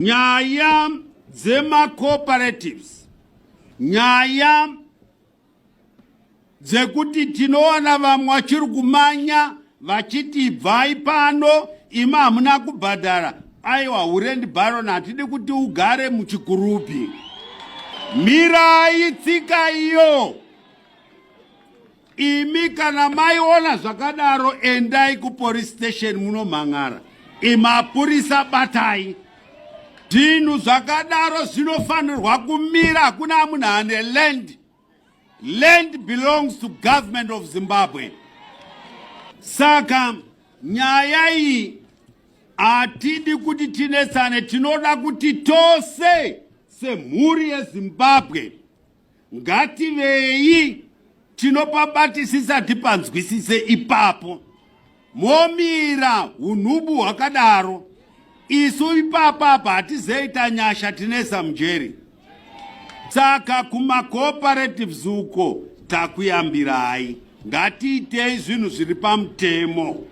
Nyaya dzema cooperatives, nyaya dzekuti tinoona vamwe vachiri kumanya vachiti bvai pano ima hamuna kubhadhara. Aiwa, hurendi baron, hatidi kuti ugare muchigurupi. Mirai tsika iyo. Imi kana maiona zvakadaro endai ku police station munomhangara. Imapurisa batai. Dhinhu zvakadaro zvinofanirwa kumira, hakuna munhu ane land. Land belongs to government of Zimbabwe. Saka nyaya iyi hatidi kuti tinesane, tinoda kuti tose semhuri yeZimbabwe ngativei tinopabatisisa tipanzwisise ipapo. Momira unhubu hwakadaro, isu ipapapa hatizoita nyasha tinesa mujeri. Saka kuma cooperatives uko takuyambirai, ngatiitei zvinhu zviri pamutemo.